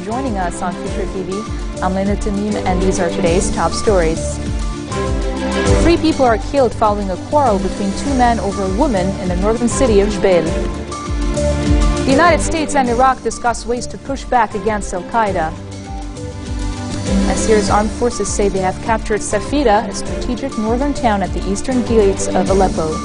joining us on FutureTV. I'm Linda Tamim, and these are today's top stories. 3 people are killed following a quarrel between 2 men over a woman in the northern city of Jbeil. The United States and Iraq discuss ways to push back against Al-Qaeda. And Syria's armed forces say they have captured Safira, a strategic northern town at the eastern gates of Aleppo.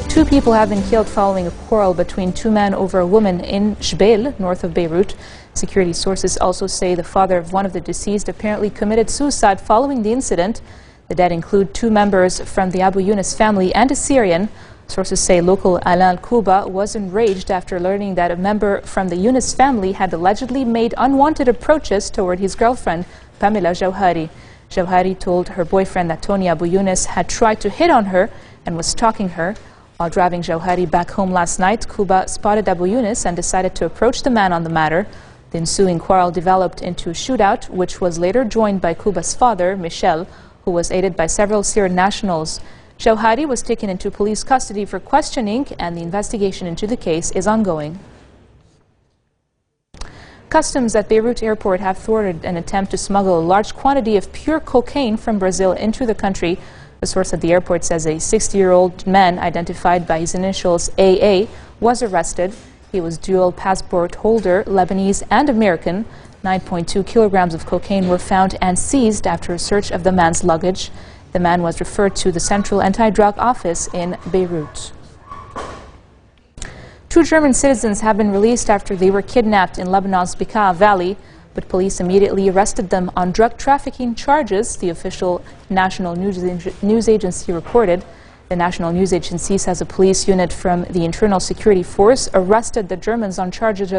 2 people have been killed following a quarrel between 2 men over a woman in Jbeil, north of Beirut. Security sources also say the father of one of the deceased apparently committed suicide following the incident. The dead include 2 members from the Abu Yunus family and a Syrian. Sources say local Alain Kuba was enraged after learning that a member from the Yunus family had allegedly made unwanted approaches toward his girlfriend, Pamela Jauhari. Jauhari told her boyfriend that Tony Abu Yunus had tried to hit on her and was stalking her. While driving Jauhari back home last night, Kuba spotted Abu Yunus and decided to approach the man on the matter. The ensuing quarrel developed into a shootout, which was later joined by Kuba's father, Michel, who was aided by several Syrian nationals. Jauhari was taken into police custody for questioning, and the investigation into the case is ongoing. Customs at Beirut airport have thwarted an attempt to smuggle a large quantity of pure cocaine from Brazil into the country. A source at the airport says a 60-year-old man identified by his initials AA was arrested. He was dual passport holder, Lebanese and American. 9.2 kilograms of cocaine were found and seized after a search of the man's luggage. The man was referred to the Central Anti-Drug Office in Beirut. 2 German citizens have been released after they were kidnapped in Lebanon's Bekaa Valley, but police immediately arrested them on drug trafficking charges, the official national news agency reported. The national news agency says a police unit from the Internal Security Force arrested the Germans on charges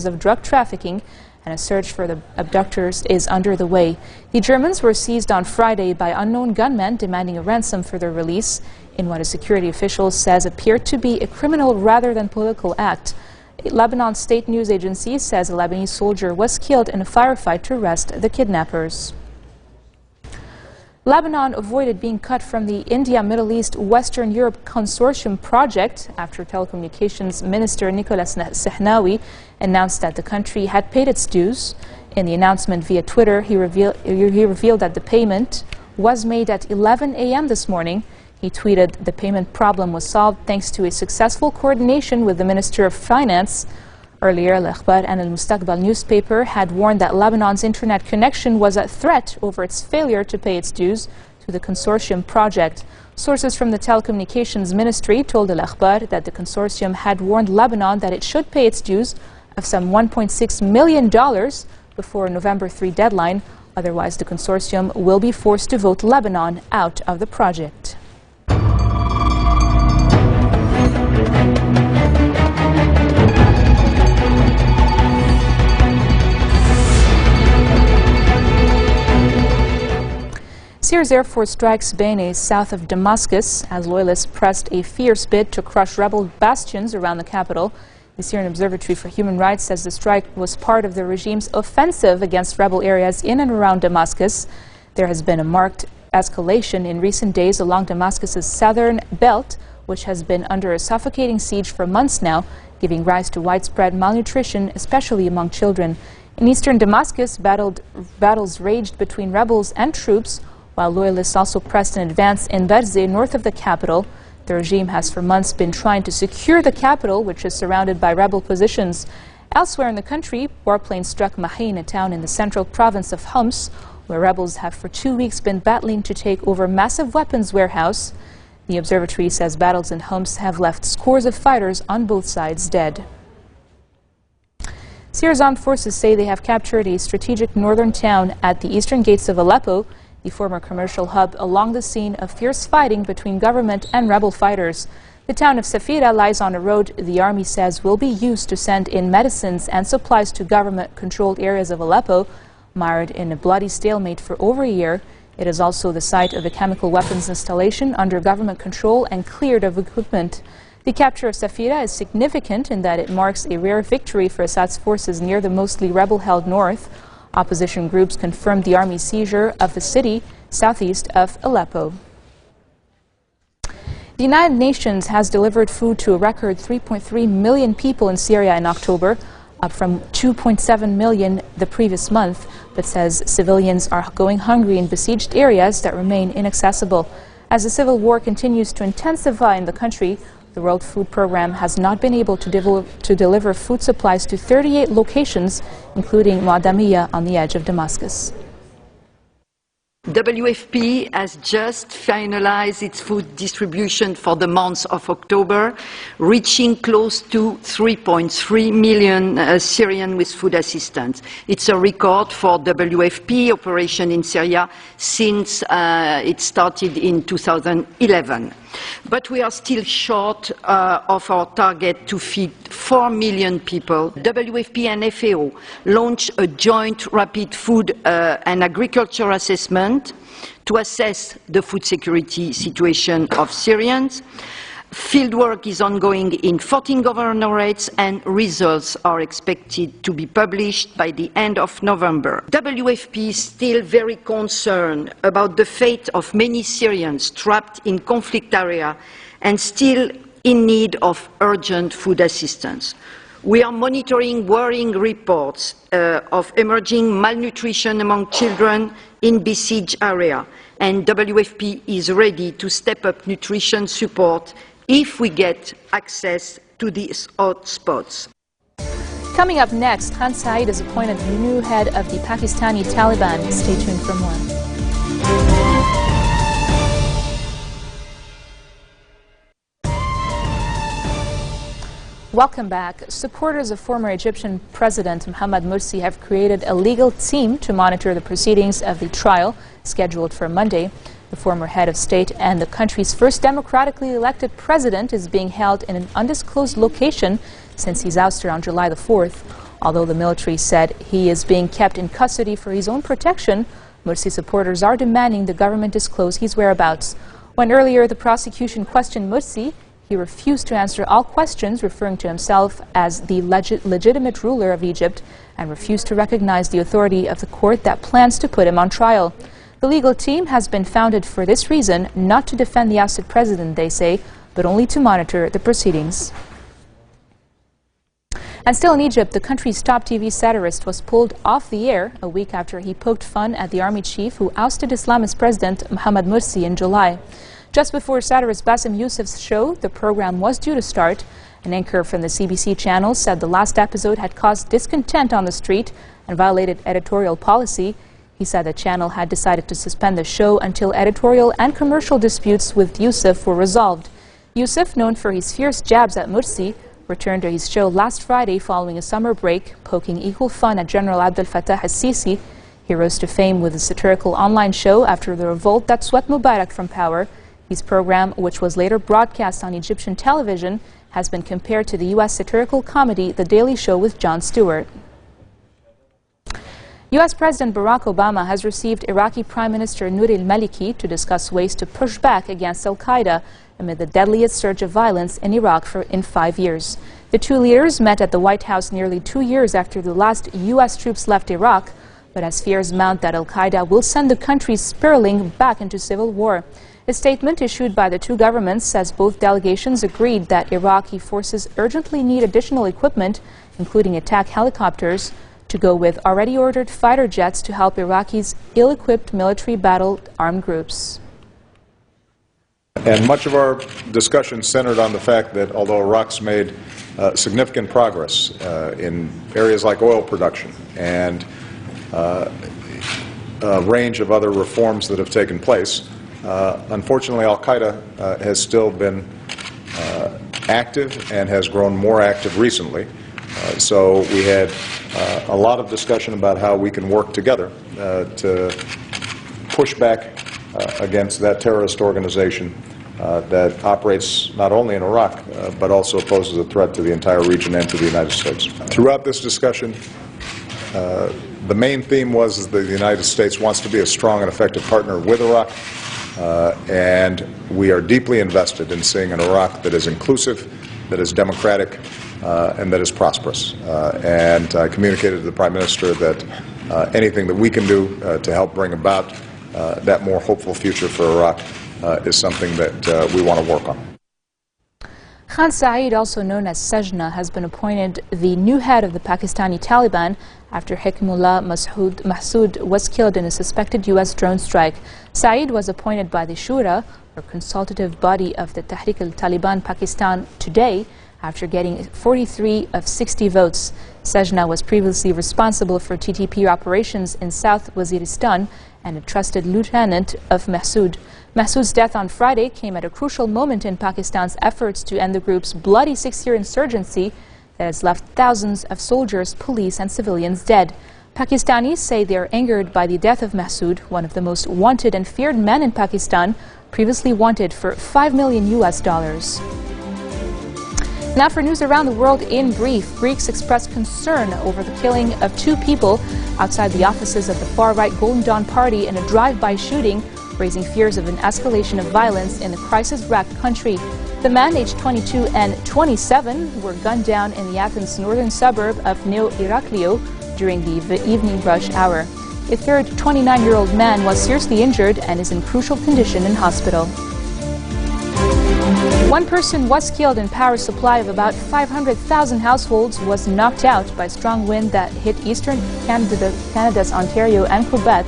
of drug trafficking, and a search for the abductors is under the way. The Germans were seized on Friday by unknown gunmen demanding a ransom for their release in what a security official says appeared to be a criminal rather than political act. Lebanon's state news agency says a Lebanese soldier was killed in a firefight to arrest the kidnappers. Lebanon avoided being cut from the India, Middle East, Western Europe Consortium project after Telecommunications Minister Nicolas Sehnawi announced that the country had paid its dues. In the announcement via Twitter, he revealed that the payment was made at 11 a.m. this morning. He tweeted, "The payment problem was solved thanks to a successful coordination with the Minister of Finance." Earlier, Al-Akhbar and Al-Mustaqbal newspaper had warned that Lebanon's internet connection was at threat over its failure to pay its dues to the consortium project. Sources from the Telecommunications Ministry told Al-Akhbar that the consortium had warned Lebanon that it should pay its dues of some $1.6 million before a November 3 deadline. Otherwise, the consortium will be forced to vote Lebanon out of the project. Syria's Air Force strikes Beni south of Damascus as loyalists pressed a fierce bid to crush rebel bastions around the capital. The Syrian Observatory for Human Rights says the strike was part of the regime's offensive against rebel areas in and around Damascus. There has been a marked escalation in recent days along Damascus's southern belt, which has been under a suffocating siege for months now, giving rise to widespread malnutrition, especially among children. In eastern Damascus, battles raged between rebels and troops, while loyalists also pressed an advance in Berzeh, north of the capital. The regime has for months been trying to secure the capital, which is surrounded by rebel positions. Elsewhere in the country, warplanes struck Mahin, a town in the central province of Homs, where rebels have for 2 weeks been battling to take over massive weapons warehouse. The observatory says battles in Homs have left scores of fighters on both sides dead. Syria's armed forces say they have captured a strategic northern town at the eastern gates of Aleppo, the former commercial hub along the scene of fierce fighting between government and rebel fighters. The town of Safira lies on a road the army says will be used to send in medicines and supplies to government-controlled areas of Aleppo. Mired in a bloody stalemate for over a year, it is also the site of a chemical weapons installation under government control and cleared of equipment. The capture of Safira is significant in that it marks a rare victory for Assad's forces near the mostly rebel-held north. Opposition groups confirmed the army's seizure of the city southeast of Aleppo. The United Nations has delivered food to a record 3.3 million people in Syria in October, up from 2.7 million the previous month, but says civilians are going hungry in besieged areas that remain inaccessible. As the civil war continues to intensify in the country, the World Food Programme has not been able to deliver food supplies to 38 locations, including Muadamiyah on the edge of Damascus. WFP has just finalized its food distribution for the month of October, reaching close to 3.3 million Syrians with food assistance. It's a record for WFP operation in Syria since it started in 2011. But we are still short of our target to feed 4 million people. WFP and FAO launched a joint rapid food and agriculture assessment to assess the food security situation of Syrians. Fieldwork is ongoing in 14 governorates and results are expected to be published by the end of November. WFP is still very concerned about the fate of many Syrians trapped in conflict areas and still in need of urgent food assistance. We are monitoring worrying reports of emerging malnutrition among children in besieged areas, and WFP is ready to step up nutrition support if we get access to these hotspots. Coming up next, Khan Saeed is appointed the new head of the Pakistani Taliban. Stay tuned for more. Welcome back. Supporters of former Egyptian President Mohamed Morsi have created a legal team to monitor the proceedings of the trial scheduled for Monday. The former head of state and the country's first democratically elected president is being held in an undisclosed location since he's ousted on July the 4th. Although the military said he is being kept in custody for his own protection, Morsi supporters are demanding the government disclose his whereabouts. When earlier the prosecution questioned Morsi, he refused to answer all questions, referring to himself as the legitimate ruler of Egypt, and refused to recognize the authority of the court that plans to put him on trial. The legal team has been founded for this reason, not to defend the ousted president, they say, but only to monitor the proceedings. And still in Egypt, the country's top TV satirist was pulled off the air a week after he poked fun at the army chief who ousted Islamist President Mohamed Morsi in July. Just before satirist Bassem Youssef's show, the program was due to start. An anchor from the CBC channel said the last episode had caused discontent on the street and violated editorial policy. He said the channel had decided to suspend the show until editorial and commercial disputes with Youssef were resolved. Youssef, known for his fierce jabs at Morsi, returned to his show last Friday following a summer break, poking equal fun at General Abdel Fattah al-Sisi. He rose to fame with a satirical online show after the revolt that swept Mubarak from power. His program, which was later broadcast on Egyptian television, has been compared to the U.S. satirical comedy The Daily Show with Jon Stewart. U.S. President Barack Obama has received Iraqi Prime Minister Nouri al-Maliki to discuss ways to push back against al-Qaeda amid the deadliest surge of violence in Iraq in 5 years. The two leaders met at the White House nearly 2 years after the last U.S. troops left Iraq, but as fears mount that al-Qaeda will send the country spiraling back into civil war. A statement issued by the two governments says both delegations agreed that Iraqi forces urgently need additional equipment, including attack helicopters, to go with already ordered fighter jets to help Iraqi's ill-equipped military battled armed groups. And much of our discussion centered on the fact that although Iraq's made significant progress in areas like oil production and a range of other reforms that have taken place, unfortunately al-Qaeda has still been active and has grown more active recently. So we had a lot of discussion about how we can work together to push back against that terrorist organization that operates not only in Iraq but also poses a threat to the entire region and to the United States. Throughout this discussion, the main theme was that the United States wants to be a strong and effective partner with Iraq, and we are deeply invested in seeing an Iraq that is inclusive, that is democratic, and that is prosperous. And I communicated to the Prime Minister that anything that we can do to help bring about that more hopeful future for Iraq is something that we want to work on. Khan Saeed, also known as Sajna, has been appointed the new head of the Pakistani Taliban after Hikmullah Mahsood was killed in a suspected U.S. drone strike. Saeed was appointed by the Shura, or consultative body of the Tehrik al-Taliban Pakistan, today after getting 43 of 60 votes. Sajna was previously responsible for TTP operations in South Waziristan and a trusted lieutenant of Mahsood. Mahsood's death on Friday came at a crucial moment in Pakistan's efforts to end the group's bloody 6-year insurgency that has left thousands of soldiers, police and civilians dead. Pakistanis say they are angered by the death of Mahsood, one of the most wanted and feared men in Pakistan, previously wanted for $5 million. Now for news around the world in brief. Greeks expressed concern over the killing of 2 people outside the offices of the far-right Golden Dawn Party in a drive-by shooting, raising fears of an escalation of violence in the crisis-wracked country. The men, aged 22 and 27, were gunned down in the Athens northern suburb of Neo Iraklio during the evening rush hour. A third 29-year-old man was seriously injured and is in crucial condition in hospital. 1 person was killed and power supply of about 500,000 households was knocked out by strong wind that hit eastern Canada's Ontario and Quebec.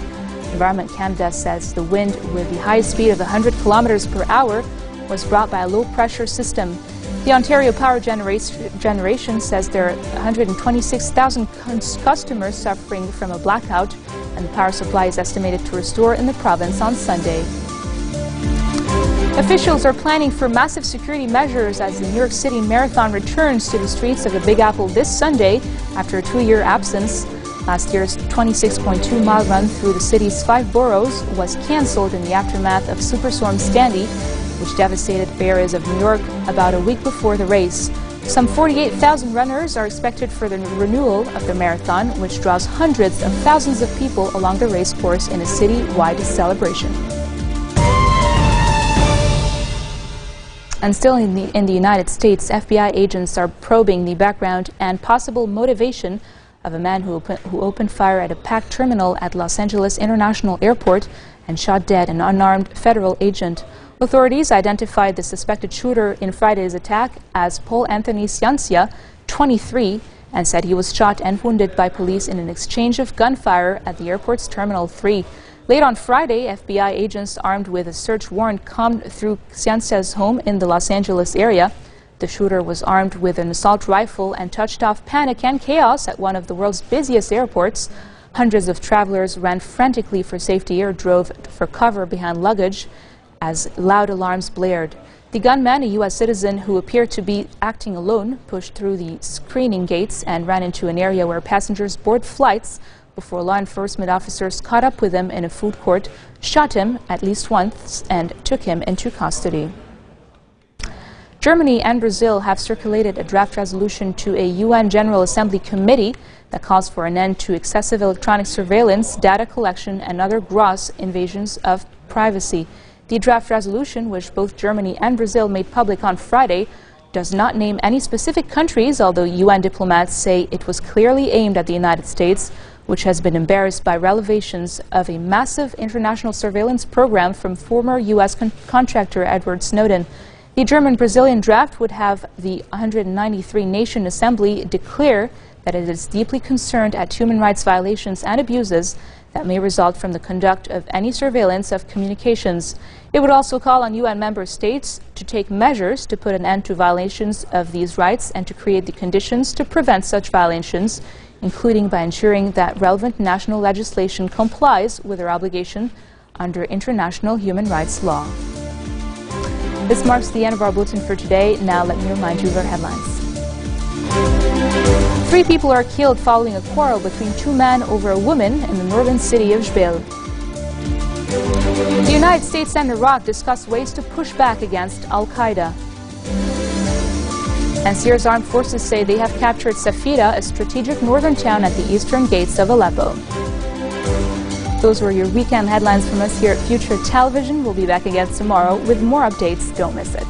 Environment Canada says the wind, with the highest speed of 100 kilometers per hour, was brought by a low-pressure system. The Ontario Power Generation says there are 126,000 customers suffering from a blackout, and the power supply is estimated to restore in the province on Sunday. Officials are planning for massive security measures as the New York City Marathon returns to the streets of the Big Apple this Sunday after a 2-year absence. Last year's 26.2-mile run through the city's 5 boroughs was canceled in the aftermath of Superstorm Sandy, which devastated areas of New York about a week before the race. Some 48,000 runners are expected for the renewal of the marathon, which draws hundreds of thousands of people along the race course in a city-wide celebration. And still in the United States, FBI agents are probing the background and possible motivation of a man who opened fire at a packed terminal at Los Angeles International Airport and shot dead an unarmed federal agent. Authorities identified the suspected shooter in Friday's attack as Paul Anthony Ciancia, 23, and said he was shot and wounded by police in an exchange of gunfire at the airport's Terminal 3. Late on Friday, FBI agents armed with a search warrant combed through Ciancia's home in the Los Angeles area. The shooter was armed with an assault rifle and touched off panic and chaos at one of the world's busiest airports. Hundreds of travelers ran frantically for safety or drove for cover behind luggage as loud alarms blared. The gunman, a U.S. citizen who appeared to be acting alone, pushed through the screening gates and ran into an area where passengers board flights before law enforcement officers caught up with him in a food court, shot him at least once, and took him into custody. Germany and Brazil have circulated a draft resolution to a UN General Assembly committee that calls for an end to excessive electronic surveillance, data collection, and other gross invasions of privacy. The draft resolution, which both Germany and Brazil made public on Friday, does not name any specific countries, although UN diplomats say it was clearly aimed at the United States, which has been embarrassed by revelations of a massive international surveillance program from former U.S. contractor Edward Snowden. The German-Brazilian draft would have the 193-nation assembly declare that it is deeply concerned at human rights violations and abuses that may result from the conduct of any surveillance of communications. It would also call on UN member states to take measures to put an end to violations of these rights and to create the conditions to prevent such violations, including by ensuring that relevant national legislation complies with their obligation under international human rights law. This marks the end of our bulletin for today. Now let me remind you of our headlines. 3 people are killed following a quarrel between 2 men over a woman in the northern city of Jbeil. The United States and Iraq discuss ways to push back against Al-Qaeda. And Syria's armed forces say they have captured Safida, a strategic northern town at the eastern gates of Aleppo. Those were your weekend headlines from us here at Future Television. We'll be back again tomorrow with more updates. Don't miss it.